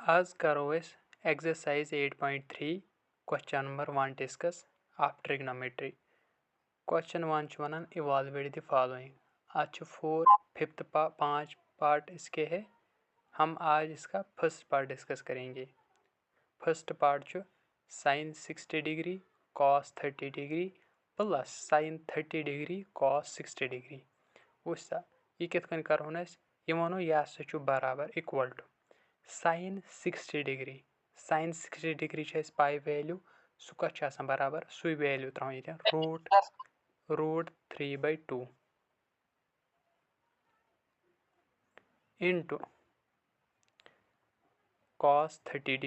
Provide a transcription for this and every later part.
आज करो exercise 8.3 question number 1 discuss of trigonometry. Question 1 च वनान evaluate the following. आज 5th पार्ट इसके है। हम आज इसका फर्स्ट पार्ट डिस्कस करेंगे। फर्स्ट पार्ट च sin 60 degree cos 30 degree plus sin 30 degree cos 60 degree. उससा ये कित कन करो ये वनो यह च बराबर इक्वल टू sin 60 डिग्री है पाई वैल्यू सु कत बराबर सु वैल्यू त्रा ये रूट 3/2 इंटू cos 30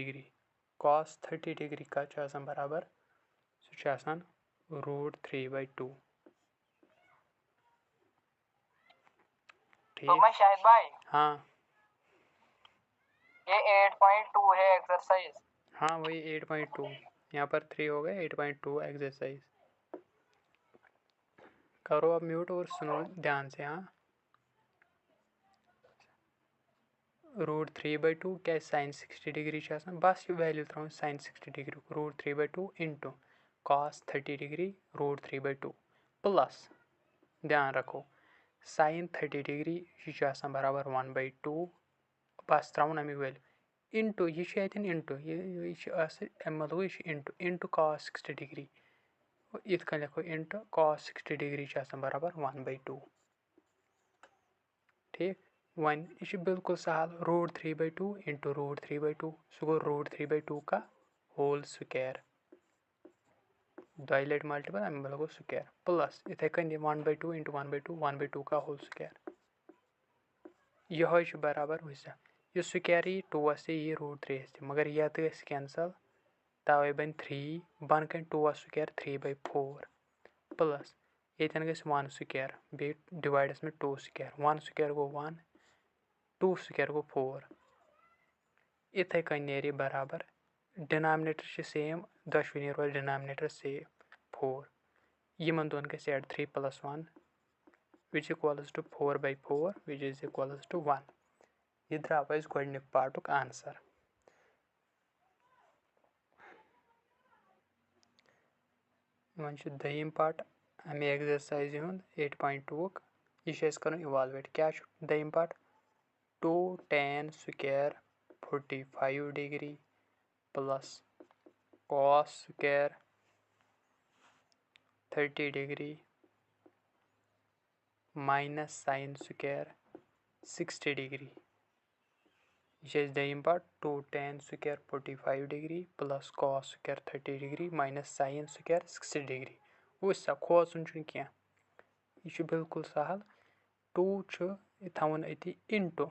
डिग्री का बराबर सु रूट 3/2। ठीक तो मैं शाहिद भाई हाँ ये 8.2 है एक्सरसाइज। हाँ वही 8.2 यहाँ पर 3 हो गए 8.2 एक्सरसाइज। करो अब म्यूट और सुनो ध्यान से। हाँ रूट 3/2 क्या sin 60 डिग्री बस ये वैल्यू त्रो sin 60 degree root 3/2 into cos 30 degree root 3/2 plus ध्यान रखो sin 30 डिग्री यह बराबर 1/2 बस त्रा वैल्यू इंटू यह इंटू ये मतलब यह इंटू cos 60 डिग्री इत कन लिखो इंटू cos 60 डिग्री बराबर 1/2। ठीक वन यह बिल्कुल सहल रूट 3/2 इंटू रूट 3/2 सह गो रूट 3/2 का होल स्क्वायर दो लट मल्टीपल अमे बल गो स्क्वायर प्लस इथे कन 1/2 इंटू 1/2 1/2 का होल स्क्वायर यह बराबर यह स्क्वायर यी 2 से यी रूट 3 मगर यह कैंसल तवे बन 3 बन कन 2 स्क्वायर 3/4 प्लस ये गो 1 स्क्वायर बे डिवाइडस में 2 स्क्वायर 1 स्क्वायर गो 1 2 स्क्वायर गो 4 इथे कन नेरी बराबर डिनोमिनेटर सेम दशवनी रोज डिनोमिनेटर सेम 4 यमन दोन गस add 3 + 1 which equals to 4/4 which is equals to 1। यह द्राव अस गोडनिक पार्टुक आंसर। वन दयिम पार्ट अमे एक्सरसाइज 8.2 यह कर इवालुएट क्या दयिम part 2 tan square 45 degree plus cos square 30 degree minus sin square 60 degree. यह दयिम part 2 tan square 45 degree plus cos square 30 degree minus sin square 60 degree. वह खोचन क्या यह बिल्कुल सहल 2 थवन अति इंटू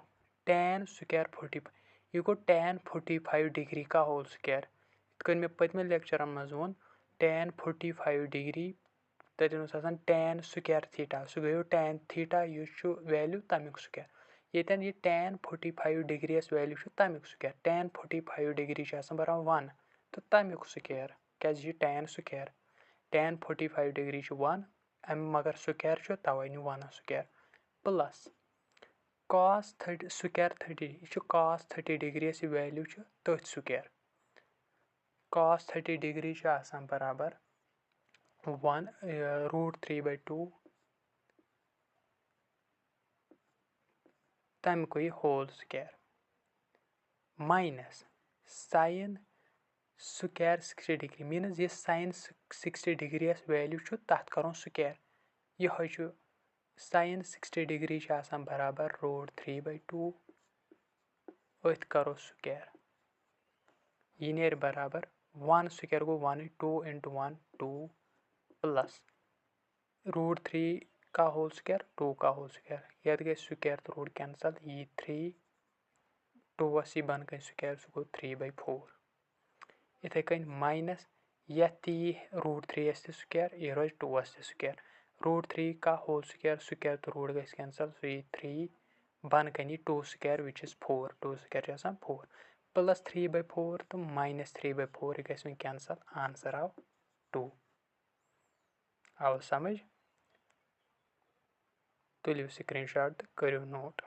tan स्क्वायर 45 यह गो tan 45 डिग्री का होल स्क्वायर इत मे पत्मे लेक्चरन मज वोन tan 45 डिग्री तथन tan स्क्वायर थीटा सह गयो tan थीटा यह वैल्यू तमिक स्क्वायर ये यह tan 45 डिग्री वैल्यू तमिक स्क्वायर tan 45 डिग्री बराबर 1 तो तमिक स्क्वायर क्या tan स्क्वायर tan 45 डिग्री 1 अम मगर स्क्वायर तवे नी 1 स्क्वायर प्लस cos 30 स्क्वायर 30 यह cos 30 डिग्री वैल्यू तथ स्क्वायर cos 30 डिग्री बराबर 1 रूट 3/2 तमिक whole square minus sin square 60 degree minus ये sin 60 डिग्री वैल्यू तथ करो स्क्वायर यह sin 60 डिग्री बराबर रूट 3/2 अथ करो स्क्वायर यह नेर बराबर 1 स्क्वायर गो 1 2 इंटू 1 2 प्लस रूट 3 का होल स्क्वायर 2 का होल स्क्वायर यह गए स्क्वायर तो रूट कैंसल ये 3 2 सी बन गए स्क्वायर सो 3/4 इथे कन माइनस यह रूट 3 स्क्वायर यह रोज 2 स्क्वायर रूट 3 का होल स्क्वायर तो रूट गए कैंसल सो ये 3 बन कन 2 square which is 4 2 square 4 plus 3/4 तो माइनस 3/4 गए कैंसल आंसर आव 2 आव समझ तुलियो स्क्रीनशॉट करो नोट।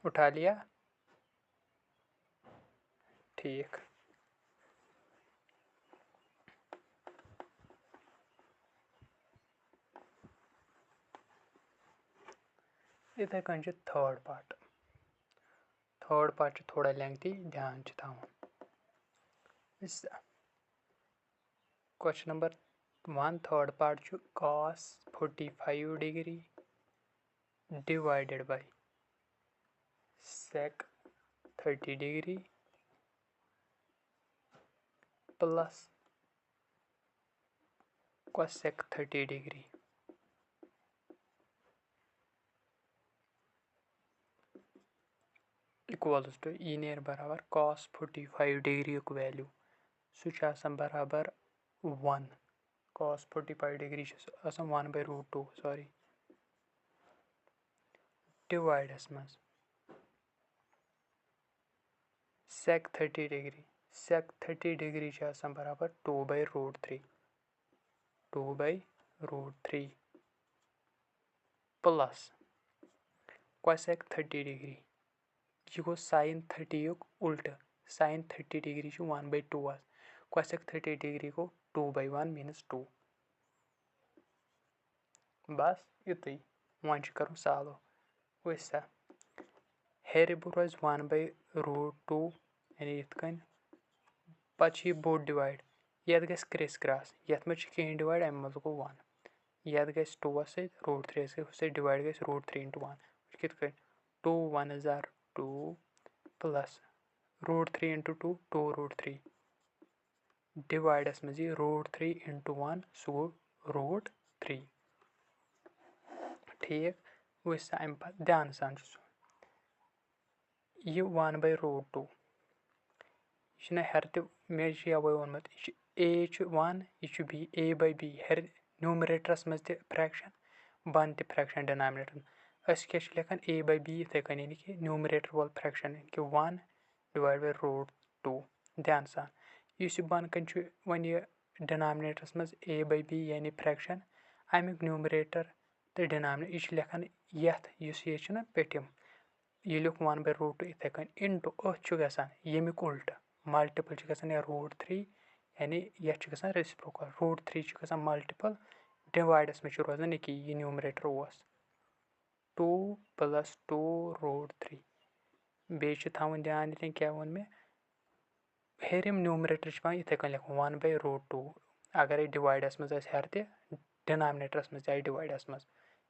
उठा लिया? ठीक। इथे कन थर्ड पार्ट थोड़ा लेंथी ध्यान थवन। Question number 1 third part cos 45 degree divided by sec 30 degree plus cosec 30 degree equals to ई नेर बराबर cos 45 डिग्री वैल्यू सह बराबर 1 cos 45 डिग्री 1/√2 सॉरी डिवाइडस मज sec 30 डिग्री बराबर 2/√3 प्लस cosec 30 डिग्री यह गो sin 30 युक उल्ट sin 30 डिग्री 1/2 cosec 30 डिग्री को 2/1 मीनस 2 बस युतुई वन कर सॉल्व वैसा हेर रोज 1/√2 यानी इत कन पे बोड डिवाइड यत गस क्रिस क्रॉस यत मज कहीं डिवाइड अम मज गो 1 यत गस 2 √3 डिवाइड गस √3 × 1 कित कन 2 1 जार 2 प्लस √3 × 2 2√3 डिवाइडस मज √3 × 1 सह गो √3 ठीक वैसा अम पे ध्यान सान यह 1/√2 यह हेर मे यवे वोनमुत a 1 यह b a/b हेर न्यूमरेटरस मज फ्रैक्शन बन फ्रैक्शन डिनोमिनेटर अस क्या लेखन a/b इथे कन यानी कि न्यूमरेटर वोल फ्रैक्शन कि 1 डिवाइड बाय √2 ध्यान सान इस बन कन वन यह डिनोमिनेटरस मज a/b यानी फ्रैक्शन अमुक न्यूमरेटर तो डिनोमिनेटर यह लेखन यथ यह पेटिम यह लिख 1/√2 इथे कन इनटू अथ यमिक उल्ट मल्टीपल या √3 यानी यह रेसिप्रोकल √3 मल्टीपल डिवाइडस में रोजान यह यह न्यूमरेटर 2 + 2√3 बे थवन ध्यान ये क्या वो मे हेरम न्यूमरेटर पे इथे कन लिख 1/√2 अगर डिवाइडस मज हेर डिनोमिनेटरस मज डिवाइडस मज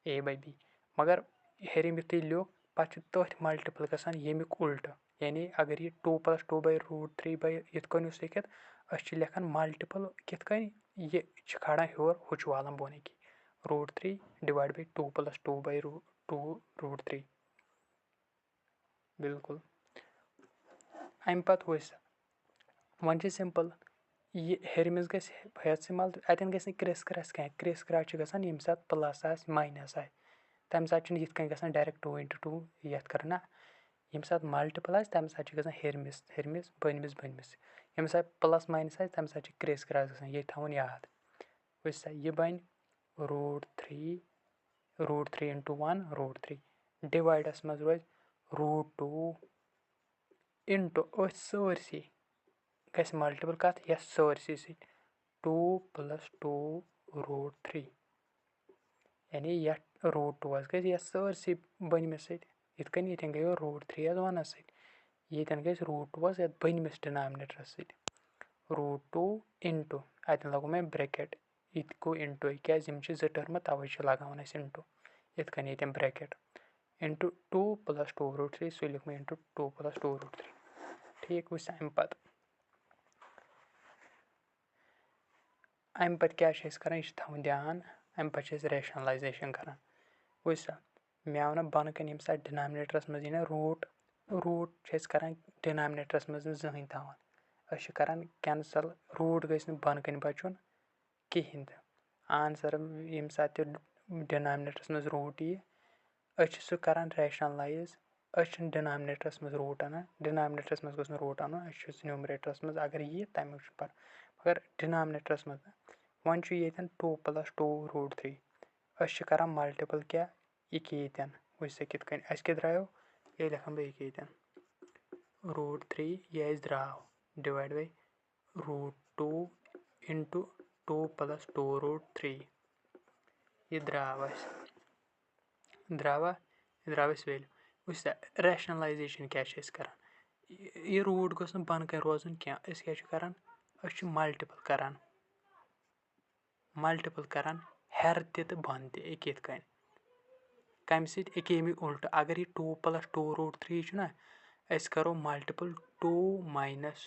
a/b मगर हेरम युत लिख पे तथ मल्टीपल गसान यमिक उल्ट यानी अगर यह 2 + 2/√3 इत कन लिखित अस लेखन मल्टीपल कित कन यह खड़ा हेर हुच वालन बोन √3 डिवाइड बाय 2 + 2/2√3 बिल्कुल अम पत वैसा वन सिंपल यह हेरमिस गस हेत मल अतन गस क्रिस क्रॉस कह क्रिस क्रॉस गसान यम सात प्लस आस माइनस आए तम सात यित कन गसान डायरेक्ट 2 × 2 यथ कर ना यम सात मल्टीपल आस तम सात गसान हेरमिस बनमिस यम सात प्लस माइनस आए तम सात क्रिस क्रॉस गसान ये थवन याद वैसा यह बन √3 √3 × 1 √3 डिवाइडस मज रोज √2 इनटू अथ सरसी गस मल्टीपल कत यह सरसी सत 2 + 2√3 यानी यह √2 गस यह सरसी बनमिस इत कन ये गई √3 वन सतन गस √2 ये बनमिस डिनोमिनेटर सत √2 इनटू अतन लगो मैं ब्रैकेट इत गो इनटू क्या जो टर्म तवे लगान इनटू इत कन ये ब्रैकेट इनटू 2 + 2√3 सह लिख मैं इनटू 2 + 2√3 ठीक वैसा अम पे क्या कर यह थवन ध्यान अम पे रेशनलाइजेशन कर वैसा मे आव ना बन कन यम सात डिनोमिनेटरस मज यह रूट कर डिनोमिनेटरस मज जहन थवन अस कैंसल रूट गस बन कन बचुन कहें आंसर यम सात डिनोमिनेटरस मज रूट यी सह कर रेशनलाइज अस डिनोमिनेटरस मज रूट अनान डिनोमिनेटरस मज गो रूट अनु न्यूमरेटरस मज अगर यी तमुक पर मगर डिनोमिनेटरस मज वन 2 + 2√3 अस कर मल्टीपल क्या यह यन वैसे कित कन अस क्या द्रायो ये लेखन बह ये √3 यह द्राव डिवाइड बाई √2 इंटू 2 प्लस 2√3 ये द्राव द्रावस वैल्यू वुच रैशनलाइजेशन क्या करान ये रूट गोस न बन कर रोजन क्या करान मल्टीपल करान हेर तो बन तक कम समी उल्ट अगर ये 2 प्लस 2√3 ना अस करो मल्टीपल 2 माइनस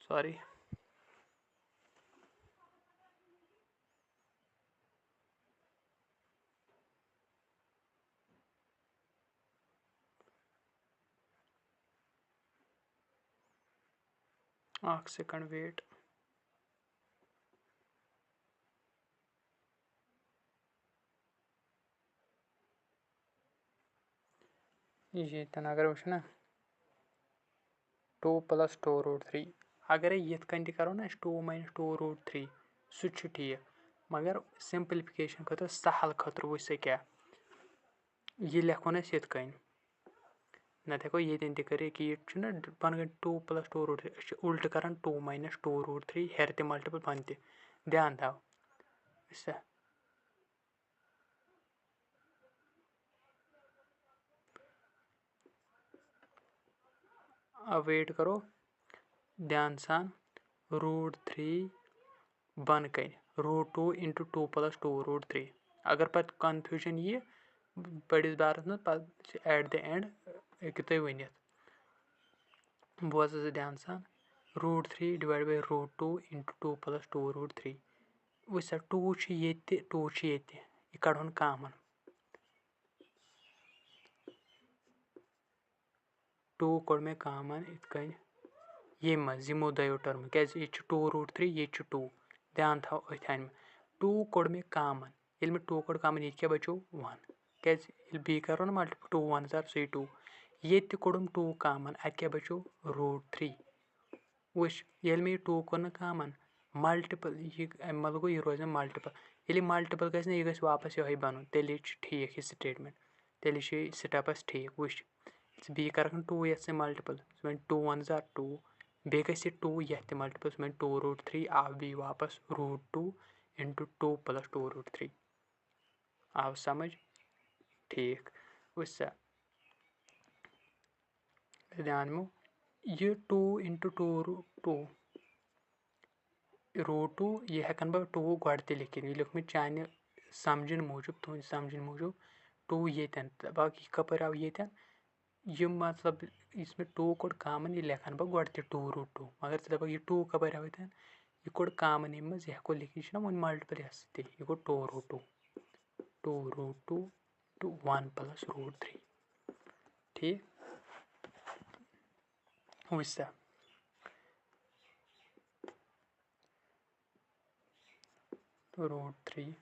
सॉरी एक सेकंड वेट ये अगर वो ना 2 प्लस 2√3 अगर ये करो ना 2 माइनस 2√3 सह ठीक मगर सिंप्लिफिकेशन खतर सहल खतर वो क्या ये लेखन नत हेको ये कर ये बन 2 प्लस 2√3 उल्ट करान 2 माइनस 2√3 हेर ते मल्टीपल बन ते ध्यान थाव अब वेट करो ध्यान सान √3 बन कर √2 इंटू 2 प्लस 2√3 अगर पत कन्फ्यूजन ये बड़िस बारस मज पे एट द एंड हेकु तुम वन बोज ध्यान सान √3 डिवाइड बाई √2 इंटू 2 प्लस 2√3 वो 2 ये 2 ये कड़न कामन 2 कोड़ मे कामन इत ये मज यमो दो टर्म क्या ये 2√3 ये 2 ध्यान थाव अथ 2 कोड़ मे कामन ये 2 कोड़ कामन ये क्या बचो 1 क्या बी करो ना मल्टीपल 2 1 जार सही 2 ये कोड़म 2 कामन अत क्या बचो √3 वुच ये मे 2 कोर कामन मल्टीपल ये मल गो ये रोज मल्टीपल ये मल्टीपल गि ये वापस ये बन तेल ठीक ये स्टेटमेंट तेल स्टेपस ठीक वुच बी कर 2 ये मल्टीपल 2 1 जार 2 बे गि 2 ये मल्टीपल 2√3 आव बी वापस √2 इंटू 2 प्लस 2√3 आव समझ ठीक वुच ध्यान मो ये 2 इंटू 2 √2 ये हेकन बह 2 गड ते लिखित ये लिख मे चाने समझन मूजूब तुद समझन मूजूब 2 ये बाकी कपर आव ये ये मतलब इसमें 2 कोड कामन ये लेखन बह गड ते 2√2 मगर दप ये 2 कपर आव ये कोड कामन ये मज हेको लिखित ना वो मल्टीपल ये गो 2√2 टू 1 प्लस √3 ठीक वुच √3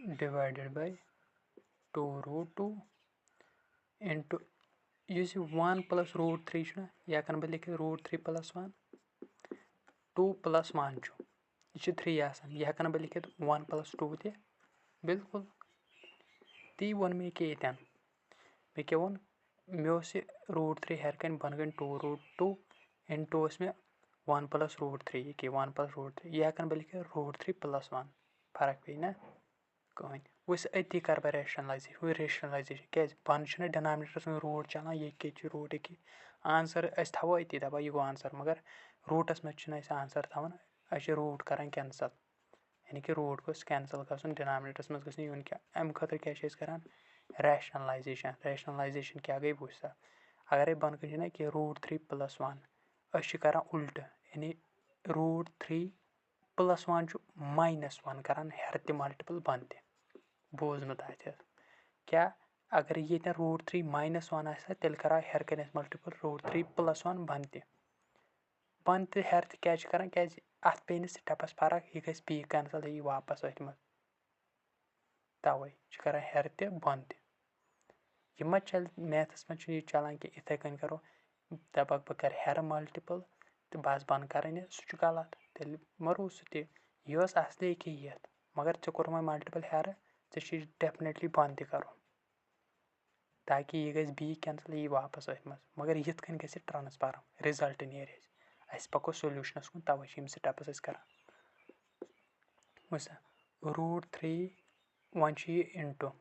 डिवाइडेड बाई 2√2 इंटू इस 1 प्लस √3 यह हेकन बह लिखित √3 प्लस 1 2 प्लस 1 यह 3 यह हेकन बह लिखित 1 प्लस 2 ते बिल्कुल ती वो मे ये मे क्या वो मे √3 हेर कन बन गन 2√2 इंटू मे 1 प्लस √3 ये 1 प्लस √3 यह हेकन बह लिखित √3 प्लस 1 फर्क पे ना कहें वुस अति कर बह रेशनलाइजेशन क्या बन डिनोमिनेटरस में रूट चलान ये के रूट ये आंसर अस थो अति दपा यह गो आंसर मगर रूटस मज आंसर थवान अस रूट करान कैंसल यानी कि रूट गोस कैंसल गसन डिनोमिनेटरस मज गसन यून क्या अम खतर क्या करान रैशनलाइजेशन क्या गई वुच सा अगर बन ना कि √3 प्लस 1 अस करान उल्ट यानी √3 प्लस 1 माइनस 1 करान हेर ते मल्टीपल बन ते बोजमत क्या अगर ये √3 माइनस 1 आ तेल करा हेर कन मल्टीपल √3 प्लस 1 बन ते हेर ते क्या करान क्या अत पे स्टेपस फर्क यह गि बी कैंसल यह वापस अथ मज तवे करान हेर ते बन ते यह मा चल मैथस मज यह चलान कि इथे कन करो दपक बह कर हेर मल्टीपल तो बस बन कर सह गलत तेल मा रो सह यह असली कि ये मगर ऐ कोर मल्टीपल हेर चे डेफिनेटली बंद ति कर ताकि यह गई बी कैंसल यह वापस अथ मज मगर यिथ कन गि ट्रांसफार्म रिजल्ट नीर अस पको सोल्यूशनस कुन तवे स्टेप्स कर √3 वन इंटू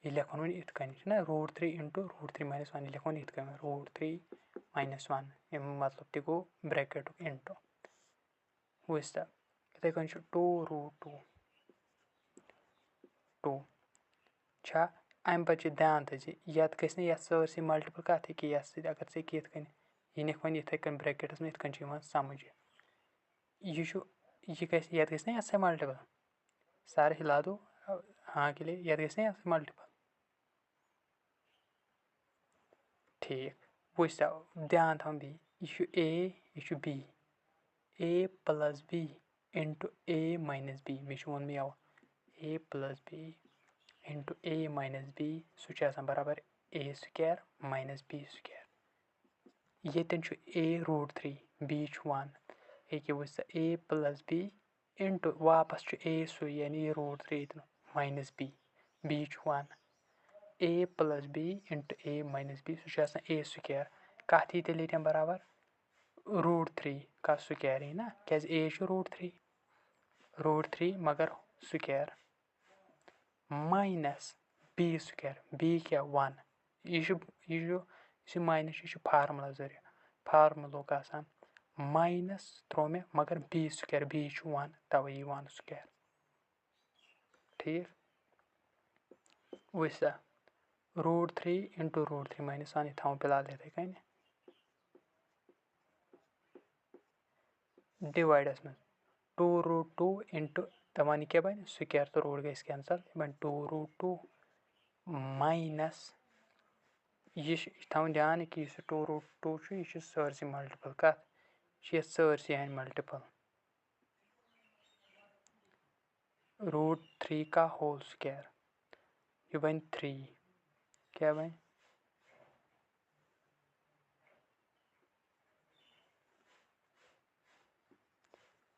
यह लेखन वो इत कन ना √3 इंटू √3 - 1 लेखन इत कन √3 - 1 मतलब तक गो ब्रैकेट इंटू इथे कन 2√2 2 अम पे ध्यान थी ये गि ये सरसी मल्टीपल कत ये अगर चे ये कन यह निक वो इथे कन ब्रैकेटस में इत समझ यह गि ना ये मल्टीपल सर हिला दो हाँ के लिए ये गि ना ये मल्टीपल ठीक वो ध्यान थो बी यह ए यह B A plus B into A minus B मे वो यव ए plus B into A minus B सह बराबर ए स्क्वायर माइनस बी स्क्वायर ये ए √3 बी 1 ये वो ए प्लस बी इंटू वापस ए सु यानी √3 minus B B 1 A plus B into A minus B सह ए स्क्वायर कत यी तेल ये बराबर √3 का स्क्वायर यी ना क्या ए √3 मगर square minus B square B क्या 1 यह माइनस यह फार्मूला जरिए फार्मूलुक माइनस त्रो मे मगर बी स्क्वायर बी 1 तवे यी 1 स्क्वायर ठीक वो √3 इंटू √3 - 1 थो फिलहाल इथे कन डिवाइडस में 2√2 इंटू तमान क्या बन स्क्वायर तो रूट गई कैंसल बन 2√2 माइनस यह थो ध्यान कि 2√2 यह सरसी मल्टीपल कत यह सरसी हन मल्टीपल √3 का होल स्क्वायर यह बन 3 क्या बन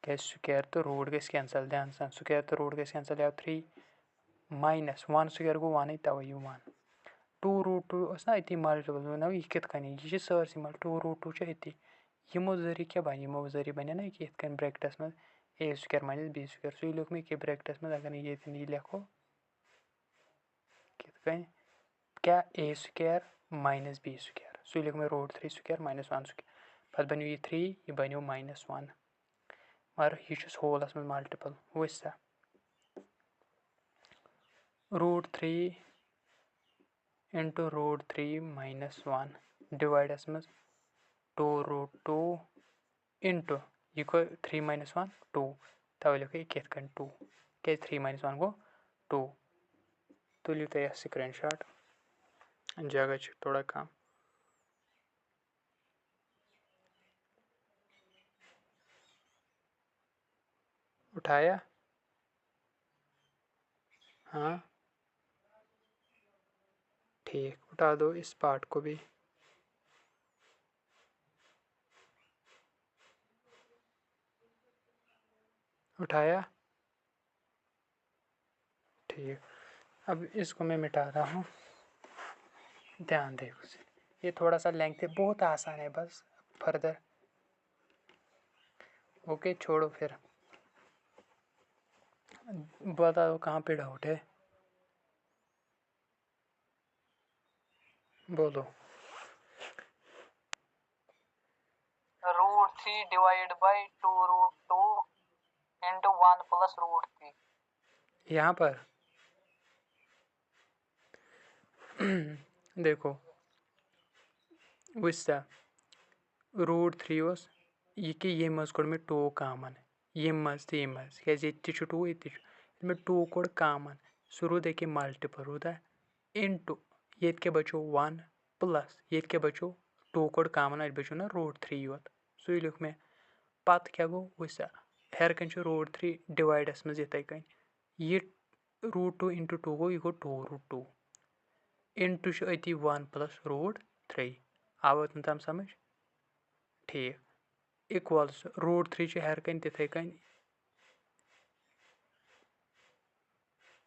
क्या स्क्वायर तो रूट गई कैंसल ध्यान सान स्क्वायर तो रूट गई कैंसल आव 3 माइनस 1 स्क्वायर गो 1 तवे यू 1 2√2 ना अति मल्टीपल ना यह कित कन यह सरसी मल 2√2 अति यमो जरिए क्या बन यमो जरिए बन ना कि कन ब्रैकेटस में A square minus B square सो लिख मे कि ब्रैकेटस में अगर ये लिखो कित कन क्या A square minus B square सो लिख मे √3 स्क्वायर माइनस 1 स्क्वायर पत बनो यह 3 यह बनो -1 मगर यह होलस में मल्टीपल वो √3 इंटू √3 - 1 डिवाइडस में 2√2 इंटू यह 3 - 1 2 तवे लिखो कित कन 2 क्या 3 - 1 गो 2 तुलियो तो यह स्क्रीनशॉट जगह थोड़ा कम उठाया हाँ ठीक उठा दो इस पार्ट को भी उठाया ठीक अब इसको मैं मिटा रहा हूँ ध्यान दे ये थोड़ा सा लेंथ है बहुत आसान है बस फर्दर ओके छोड़ो फिर बता दो कहाँ पे डाउट है बोलो √3 divided by 2√2 into 1 plus √3 यहाँ पर देखो वैसा √3 यह कि ये मज कोड में 2 कामन ये मज तो ये मज क्या 2 ये 2 कोड कामन सो रूद कि मल्टीपल रूदा इंटू ये क्या बचो 1 प्लस ये क्या बचो 2 कोड कामन अ बचो ना √3 योत सो ये लिख में पत क्या गो वैसा हेर कन √3 डिवाइडस में इथे कन ये √2 इंटू 2 गो यह गो 2√2 इंटू अति 1 प्लस √3 आव तम समझ ठीक इक्वल्स √3 हेर कन तिथे कन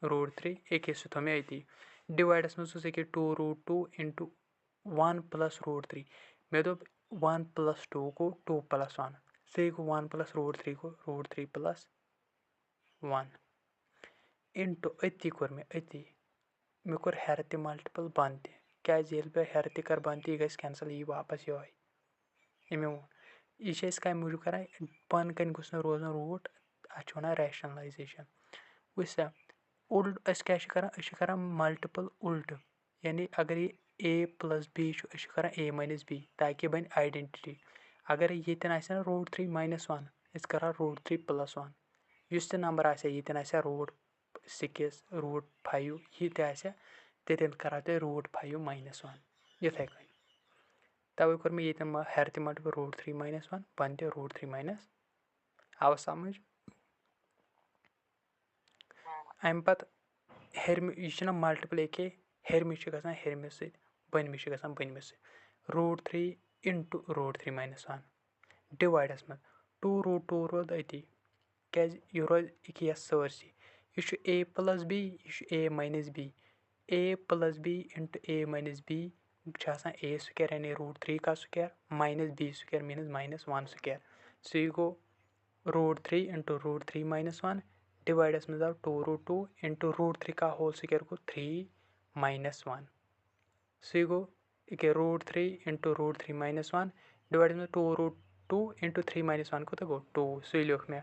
√3 एके सु थो मे अती डिवाइडस में उस एके 2√2 इंटू 1 प्लस √3 मे दोप 1 प्लस 2 को 2 प्लस 1 से को 1 प्लस √3 को √3 प्लस 1 इंटू अती कोर मे अती मे कोर हेर ते मल्टीपल बन ते क्या बह हेर ते कर बन ते गस कैंसल यी वापस यो अमे वो यह कम मूजूब कर पन कन गुस रोजन रूट अत वन रैशनलाइजेशन वह उल्ट क्या मल्टीपल उल्ट यानी अगर ये ए प्लस बी कर ए माइनस बी ताकि बन आइडेंटिटी अगर ये √3 माइनस 1 कर √3 प्लस 1 इस नंबर ये √6 √5 यह तेल कर √5 माइनस 1 इथे कन तवे कोर मे ये हेर ते मल्टीपल √3 माइनस 1 बन ते √3 माइनस आव समझ अम पत हेरमि यह मल्टीपल एके हेरमिस हेरमिस सत बनमिस बनमिस √3 इंटू √3 माइनस 1 डिवाइडस में 2√2 रोद अती क्या यह रोज यह सरसी यह ए प्लस बी यह A minus B A plus B into A minus B A square यानी √3 का square minus B square means minus 1 square so यह गो √3 इंटू √3 माइनस 1 डिवाइडस में जाओ 2√2 इंटू √3 का होल स्क्वायर को 3 माइनस 1 सो यह गो √3 इंटू √3 माइनस 1 डिवाइड में 2√2 इंटू 3 माइनस 1 को तो गो 2 सो यह लिख में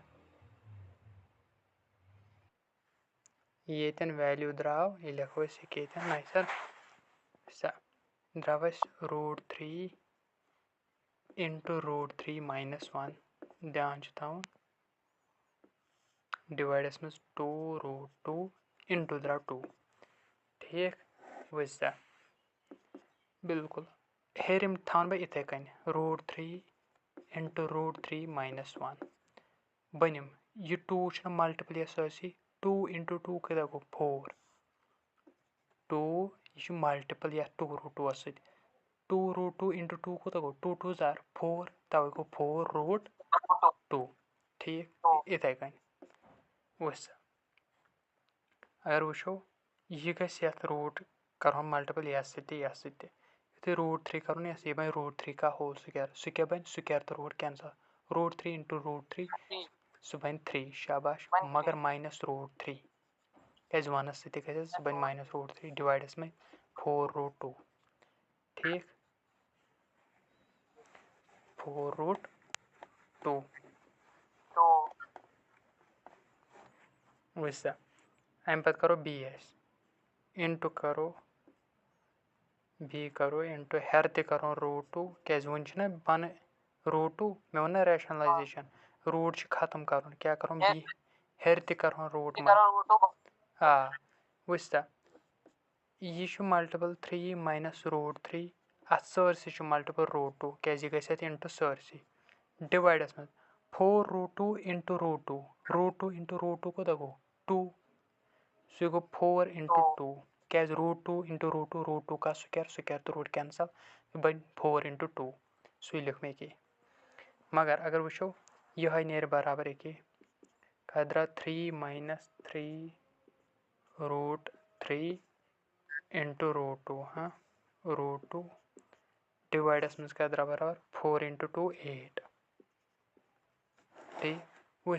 ये वैल्यू द्राव ये लिखो इसे नाइ सर द्राव √3 इंटू √3 माइनस 1 ध्यान थवन डिवाइडस में 2√2 इंटू द्राव 2 ठीक वह बिल्कुल हेरिम थवन बह इथे कन √3 इंटू √3 माइनस 1 बनम यह 2 मल्टीपल यह 2 इंटू 2 कदा गो 4 2 यह मल्टीपल या 2√2 सत 2√2 इंटू 2 कोता गो 2 2 जार 4 तवे गो 4√2 ठीक इथे कन वह अगर वो यह गस रूट कर मल्टीपल यह सत्य √3 कर यह बन √3 का होल स्क्वायर सह क्या बन स्क्वायर तो रूट कैंसल √3 इंटू √3 सह बन 3 शाबाश मगर माइनस √3 क्या वन सह बन माइनस √3 डिवाइडस में 4√2 ठीक 4√2 वैसा अम पत करो बी एस इंटू करो बी करो इंटू हेर ते करो √2 क्या वन बन √2 मे वो रैशनलाइजेशन रूट खत्म कर क्या करो बी हेर ते करो रूट आ वह यह मल्टीपल 3 माइनस √3 अत सरसी मल्टीपल √2 क्या गि इंटू सरसी डिवाइडस में 4√2 इंटू √2 √2 इंटू √2 को गो 2 सो गो 4 इंटू 2 क्या √2 इंटू √2 का स्क्वायर तो रूट कैंसल बन 4 इंटू 2 सो लिख में कि मगर अगर वो यह नेर बराबर कि कदरा 3 माइनस 3√3 इंटू √2 हाँ √2 डिवाइडस में कदरा बराबर 4 इंटू 2 8 ठीक वह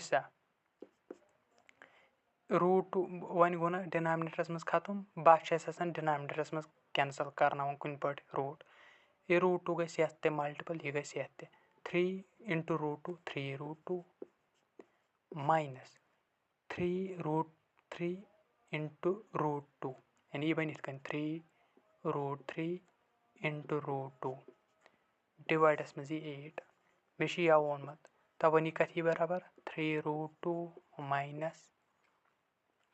√2 वन गो ना डिनोमिनेटरस में खत्म बस डिनोमिनेटरस में कैंसल करना कुन पे रूट ये √2 गई ये मल्टीपल यह गई ये 3 इंटू √2 3√2 माइनस 3√3 इंटू √2 यानी ये बन 3√3 इंटू √2 डिवाइडस में 8 मे यह वोनमत तब वन कथ बराबर 3√2 माइनस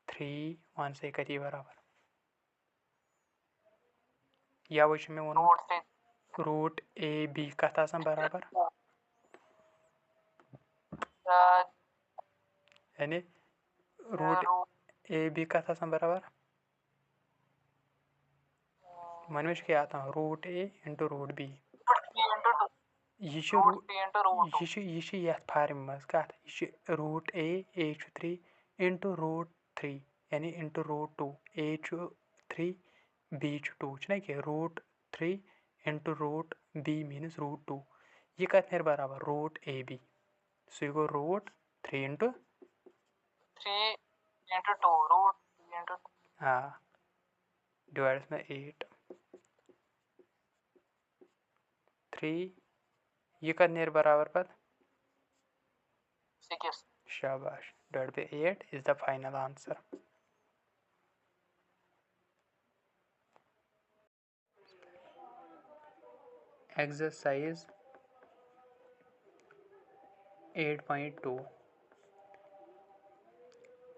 3 वन से कथी बराबर या वो मे वो रूट ए बी कथ बराबर यानी रूट ए बी कथ बराबर मन में क्या आता रूट ए इंटू रूट बी यह फार्म मज कत यह रूट ए 3 इंटू √3 यानी इंटू √2 a छु 3 b छु 2 छना कि √3 इंटू √b मीनस √2 ये कत नेर बराबर √ab सो ये गो √3 इंटू 3 into 2 root 3 into 2 हाँ डिवाइड में 8 3 ये कत नेर बराबर पत 6 शाबाश divide by 8 is the final answer exercise 8.2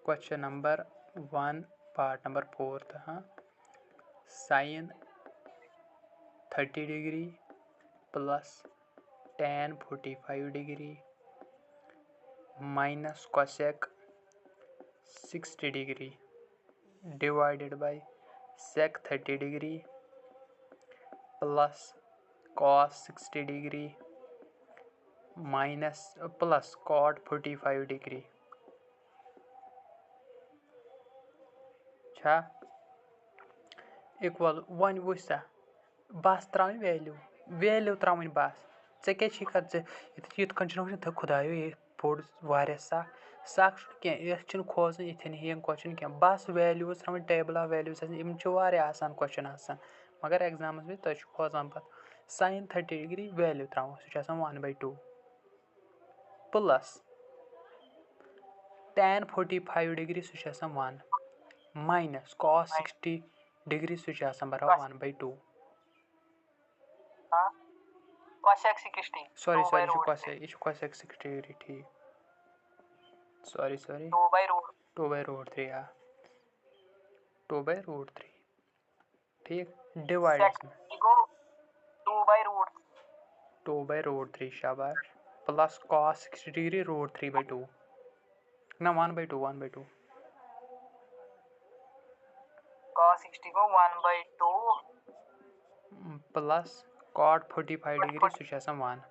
question number 1 part number 4 था sin 30 degree plus tan 45 degree minus cosec 60 degree divided by sec 30 degree plus cos 60 degree minus plus cot 45 degree छा equal one वुछ सा बस त्रावन value त्रावन बस ऐ क्या कर youth कन खुदायो ये बोड़ वारिया सख कह खोजन इथन हेन क्वेश्चन क्या बस वैल्यूज त्रावन टेबल ऑफ वैल्यूज इम आसान क्वेश्चन आसान मगर एग्जामस में तुम खोजान पे sin 30 degree वैल्यू त्रावन सह 1/2 प्लस tan 45 degree सह 1 माइनस cos 60 degree सह बराबर 1/2 cosec 60 sorry 2 by sorry root ये cosec 60 degree ठीक सॉरी 2 by root 2 by √3 हाँ 2 by √3 ठीक divide sec go 2 by root 2 by √3 शाबाश प्लस cos 60 degree √3/2 ना 1/2 1/2 cos 60 go 1/2 plus cot 45 degree सह 1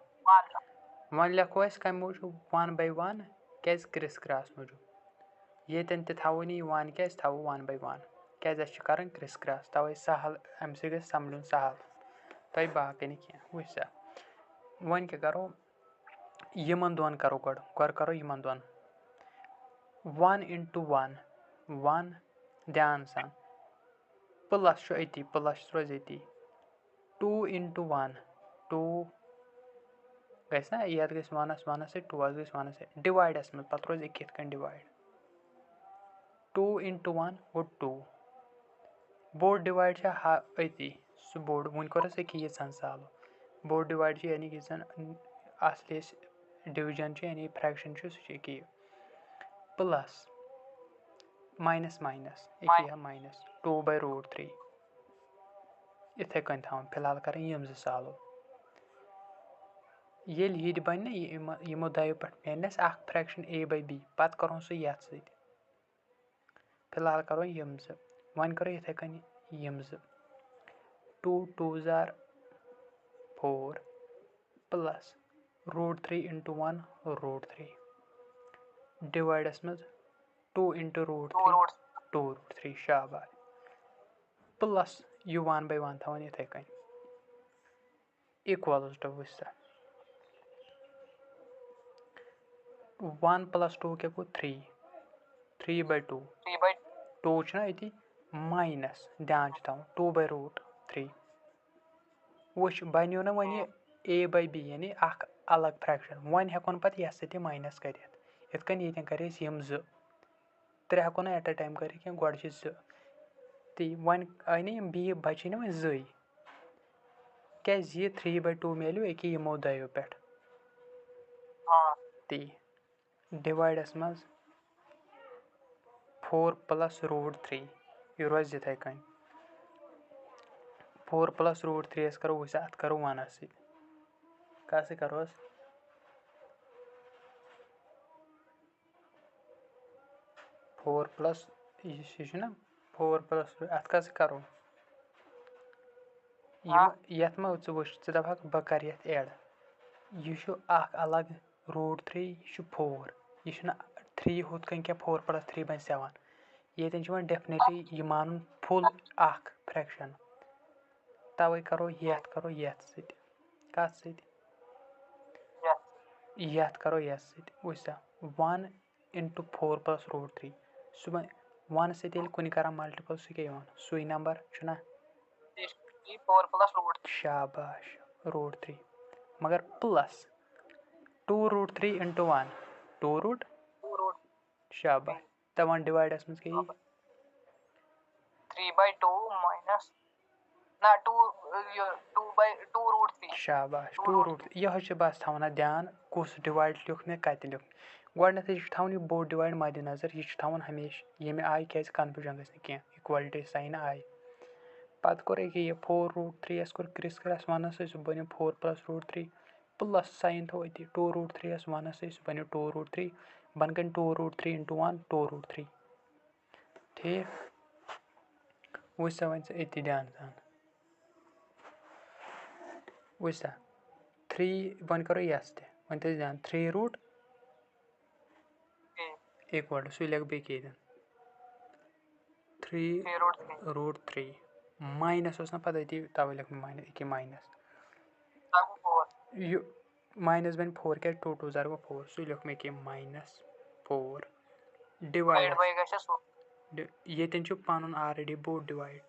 वन लिखो कम मूजूब 1/1 क्या क्रिस क्रॉस मूजूब ये तवन 1 क्या थो 1/1 क्या कर क्रिस क्रॉस तवे सहल अम समझुन सहल तुम बाकी क्या वुच सा वन क्या करो यमन दोन करो गो करो यमन दोन 1 into 1 1 ध्यान सान प्लस अति प्लस रोज अति 2 into 1 2 गैस ना ये गैस वनस वनस से 2 गैस वनस से डिवाइडस में पत रोज एक डिवाइड 2 into 1 गो 2 बोर्ड डिवाइड अति सह बोर्ड वन कर ये साल बोर्ड डिवाइड यानी कि असली डिवीजन यानी फ्रैक्शन सह प्लस माइनस माइनस एक माइनस 2 by √3 इथे कन थवन फिलहाल करें यम सॉल्व ये बन ना यमो दयो पे मेनस फ्रैक्शन a/b पत करो सह ये सत फिलहाल करो यम वन करो इथे कन यम 2 2s are 4 plus √3 into 1 √3 dividers में 2 into √3 2√3 शाबाश प्लस यू 1/1 थवन इथे कन इक्वल्स टू वुच सा 1 + 2 क्या गो 3 3/2 2 ये माइनस ध्यान थवन 2 by √3 वुच बनो ना वन a/b यानी अलग फ्रैक्शन वन हेकोन पे यह सत माइनस कर ये कर यम 3 हेको ना एट अ टाइम कर गोड़ 2 ती वन आई ना यम b बचे ना वन 2 क्या 3/2 मिलो एक यमो दयो पे ती डिवाइडस मज 4 + √3 यह रोज इथे कन 4 + √3 करो वुच अत करो 1 कस करो 4 प्लस यह ना 4 प्लस अत कस करो ये वुच दप बह कर एड यह अलग √3 यह 4 यह 3 हुत कन क्या 4 + 3 बन 7 येतन छ वोन डेफिनेटली ये मानुन फुल अख फ्रैक्शन तवे करो यथ सत कत सत यथ करो यथ सत वुचा 1 into 4 plus root 3 सह बन 1 सत ये कुन कर मल्टीपल सह क्या सुई नंबर छुना 4 plus root 3 शाबाश रूट 3 मगर plus 2 root 3 into 1 2 root 2 root शाबाश तब डिवाइडस मज गई 3 by 2 minus ना 2 by 2 root 3 शाबाश 2 root यह बस थवन ध्यान कुस डिवाइड लिख मे कत लिख गोडनेथ थवन यह बोड डिवाइड मद नजर यह थवन हमेशा ये आय क्या कन्फ्यूजन गि कह इक्वलिटी साइन आय पत कोर ये 4 root 3 यस कोर क्रिस क्रस 1 सह बनो 4 plus root 3 प्लस साइन थो अति 2 root 3 यस 1 सह बनो 2 root 3 बन गन 2 root 3 into 1 2 root 3 ठीक वुचा वन अति ध्यान सान वुचा 3 बन करो यस ते वन ध्यान 3 root इक्वल सह लिख बे 3 root 3 माइनस ना पता अति तवे लिख माइनस कि माइनस यह माइनस बन 4 क्या 2 2 जार 4 सह लिख मे कि माइनस 4 डिवाइड ये पन ऑलरेडी बोड डिवाइड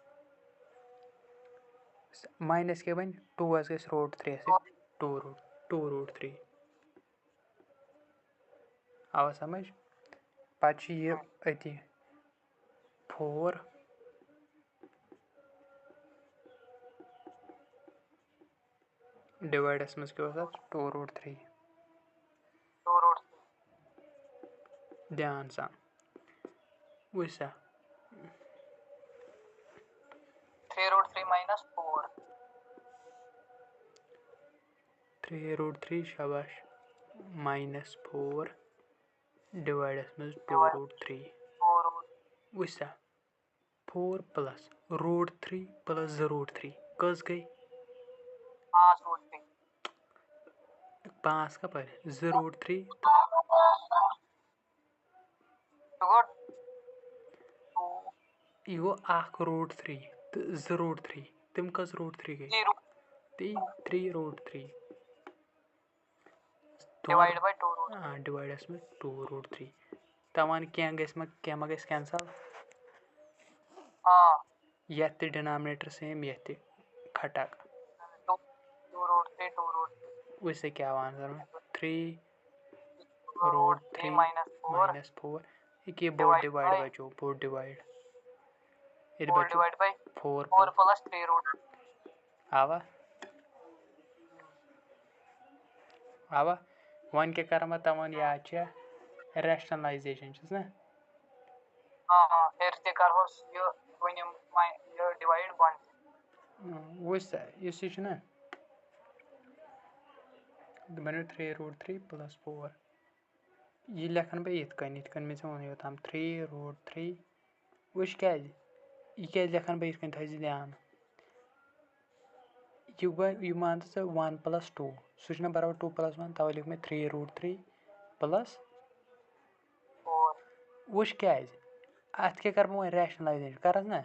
माइनस क्या बन 2 गई रूट 3 2 root 3 आवा समझ पत ये अति 4 डिवाइडस मज क्या 2 root 3 ध्यान सान वुचा 3 root 3 minus 4 3 root 3 शाबाश माइनस 4 डिवाइडस मज 2 root 3 वुचा 4 plus root 3 plus root 3 कस गई 5 कप 2 root 3 यह गो अख रूट 3 तो 2 root 3 तम कस रूट 3 गई ती 3 root 3 divided by 2 root dividers में 2 root 3 तवन क्या गस कैंसल यथ डिनोमिनेटर सेम यथ खटक 2 root 3 2 root 3 उससे क्या आंसर में 3 root 3 minus 4 ये बोर्ड डिवाइड बचो बोर्ड डिवाइड ये बचो 4 plus 3 root आवा आवा वन क्या कर तवन याद रेशनलाइजेशन ना फिर से कर ये डिवाइड बन वुच इस ना बनो 3 root 3 plus 4 ये लेखन बे इत कन मे वन योताम 3 root 3 वुच क्या लेखन बे इत थी ध्यान यह मान 1 plus 2 सह बराबर 2 plus 1 तवे लिख मे 3 root 3 plus 4 वुच क्या अत क्या कर वो रैशनलाइजेशन कर ना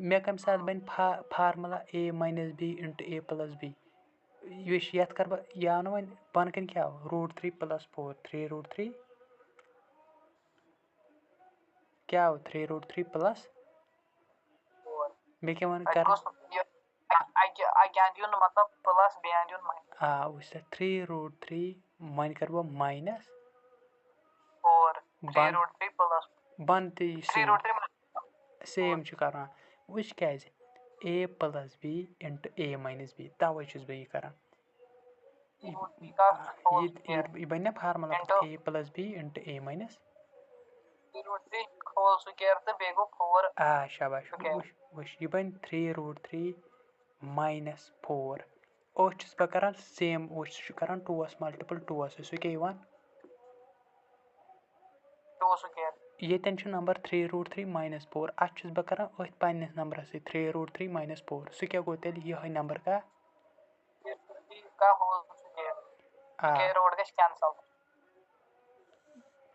मे कम सात बन formula a minus b into a plus b ये कर यह आव ना वन बन कन क्या root 3 plus 4 3 root 3 क्या 3 root 3 plus 4 मे क्या वन कर मतलब प्लस हाँ वुचा 3 root 3 मन कर माइनस 4 3 root 3 plus बन 3 root 3 सेम कर वुच क्या a plus b into a minus b तवे बह कर यह बन ना formula a plus b into a minus 3 root 3 whole square तो बेगो 4 शाबाश वुच यह बन 3 root 3 minus 4 ओस बह कर सेम ओस कर 2 मल्टीपल 2 सह क्या 2 square ये नंबर 3 root 3 minus 4 अत बह कर अथ पन्नस नंबर 3 root 3 minus 4 सह क्या गो तेल यह नंबर का whole square root गश कैंसल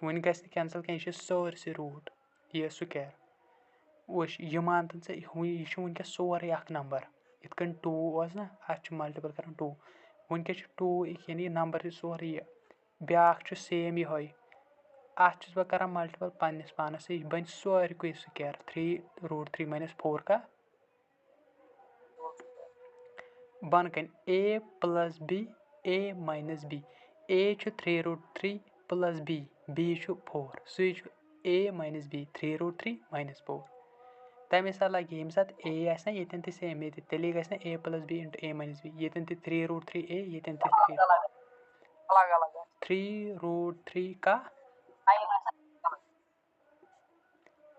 वन गस कैंसल कह सोरस रूट ए स्क्वायर वुच ये मान चे यह वनकस सोरे अख नंबर इत कन 2 ओस ना अत मल्टीपल कर 2 वनकस 2 यानी नंबर सोरे यह ब्याख सेम यह अत बह कर मल्टीपल पन्नस पानस यह बन सारे स्क्वायर 3√3 - 4 का बन कन a + b a - b a 3√3 + b b 4 so a - b 3√3 - 4 तमें साथ लगे ये साथ a आना ये सेम ये तेल ग a + b × a - b ये 3√3 a ये 3√3 का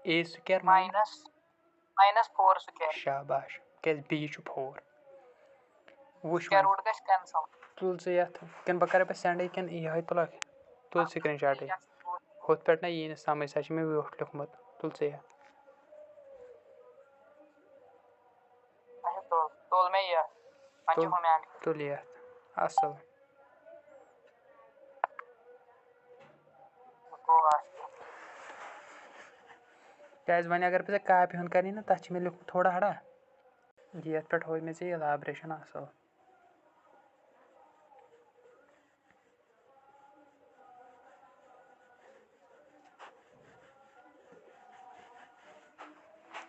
a स्क्वायर -4 स्क्वायर शाबाश क्या b 4 वुच स्क्वायर रूट गस कैंसल तुल से यथ कन बह कर सेंड कन यह तुल तुल स्क्रीन शॉट हुत पे ना यी समझ सा मे व्योट लिखुत तुल से यह तुल में यह तुल यथ असल क्या वन अगर पे कापी हन करनी ना तथ मे लिखुत थोड़ा हड़ा ये पे हो मे एलाब्रेशन असल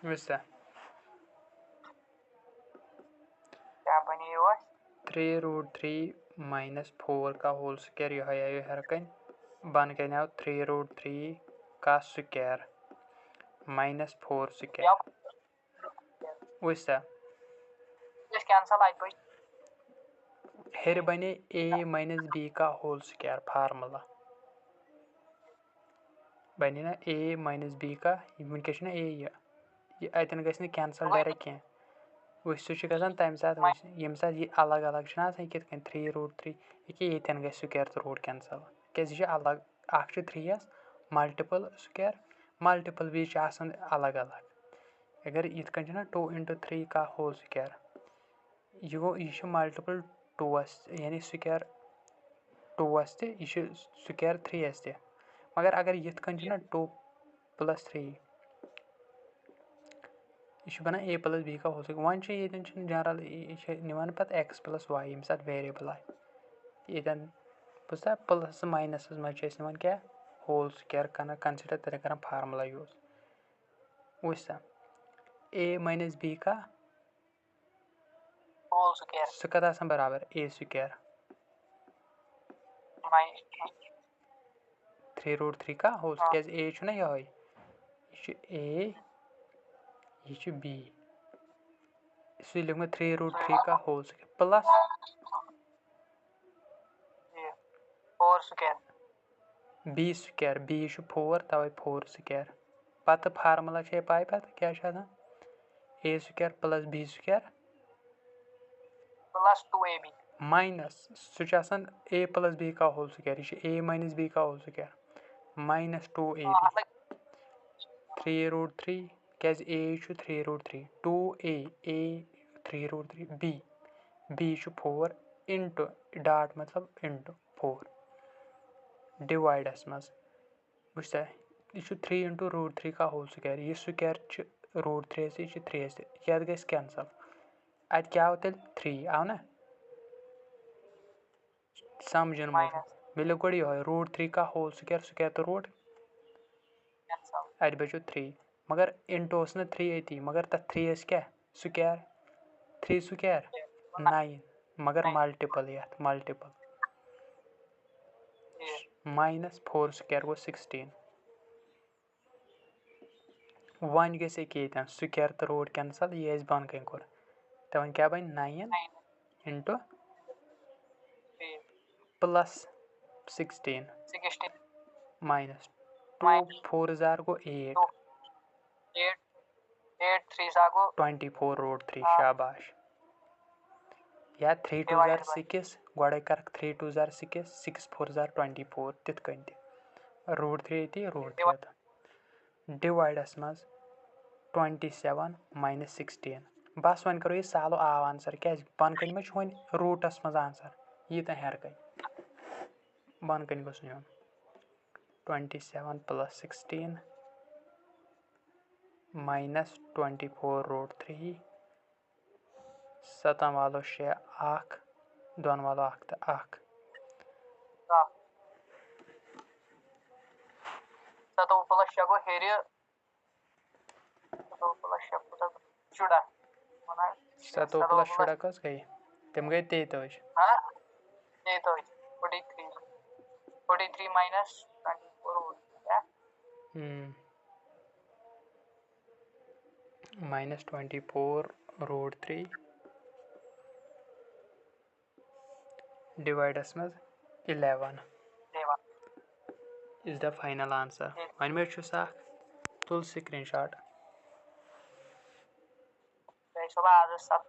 वैसा क्या बनी हुआ 3√3 - 4 का होल स्क्वायर यह आयो हर कन बन कन आओ 3√3 का स्क्वायर -4 स्क्वायर वैसा कैंसल आई पे हेर बने a - b का होल स्क्वायर फार्मूला बने ना a - b का वनकस ना ये अतन गि कैंसल डायरेक्ट कह वह सह ग तम सात ये सात यह अलग अलग कित 3√3 ये ग स्क्वायर तो रोड कैंसल क्या अलग अख 3s मल्टीपल स्क्वायर मल्टीपल वज अलग अलग अगर इत कन ना 2 × 3 का होल स्क्वायर यह गो यह मल्टीपल 2s यानी स्क्वायर 2s यह स्क्वायर 3s मगर अगर यथ कन ना 2 + 3 यह बना a + b का होल स्क्वायर वन ये जनरल यह निवान पे x + y ये साथ वेरिएबल आए ये बुझा प्लस माइनस मज निवान क्या होल स्क्वायर कर कंसिडर तेरे कर फार्मूला यूज वैसा a - b का होल स्क्वायर सह कत बराबर a स्क्वायर 3√3 का होल क्या a ना यह a यह b इस लिख में 3√3 का whole square plus 4 square b square b 4 तवे 4 स्क्वायर पत फार्मूला पाई पत क्या a square + b square + 2ab minus सह a + b का होल स्क्वायर यह a - b का होल स्क्वायर -2ab 3√3 क्या a 3√3 2a a 3√3 b b 4 into dot मतलब इंटू 4 डिवाइडस मज वुचा यह 3 × √3 का होल स्क्वायर यह स्क्वायर √3 यह 3 यह गि कैंसल अत क्या आव तेल 3 आव ना समझन मूजूब मे लिख गो यह √3 का होल स्क्वायर स्क्वायर तो रोट अत बचो 3 मगर इंटू ना 3 अती मगर तथ 3s क्या स्क्वायर 3 स्क्वायर 9 मगर मल्टीपल ये मल्टीपल -4 स्क्वायर गो 16 वन गस ये स्क्वायर तो रोड कैंसल ये बन कन कोर तवन क्या बन 9 इंटू +16 माइनस 2 4 जार गो 8 8 3 सागो 24 रोड 3 शाबाश या 3 2 जार 6 गोड़े कर 3 2 जार 6 6 4 जार 24 तिथ कन रोड 3 थी रोड 3 डिवाइडस मज 27 - 16 बस वन करो ये सालो आव आंसर क्या बन कन मज वन रूटस मज आंसर ये हेर कन बन कन गो 27 + 16 -24√3 7 वालो 6 1 2 वालो 1 तो 1 7 प्लस 6 गो हेर 7 प्लस 6 कोता जुड़ा 7 प्लस 6 कस गई तम गई 23 हाँ ये तो 43 minus 24 हो गया -24√3 divided में 11 देवा is the final answer. When we choose a tool screenshot. जैसे आज सब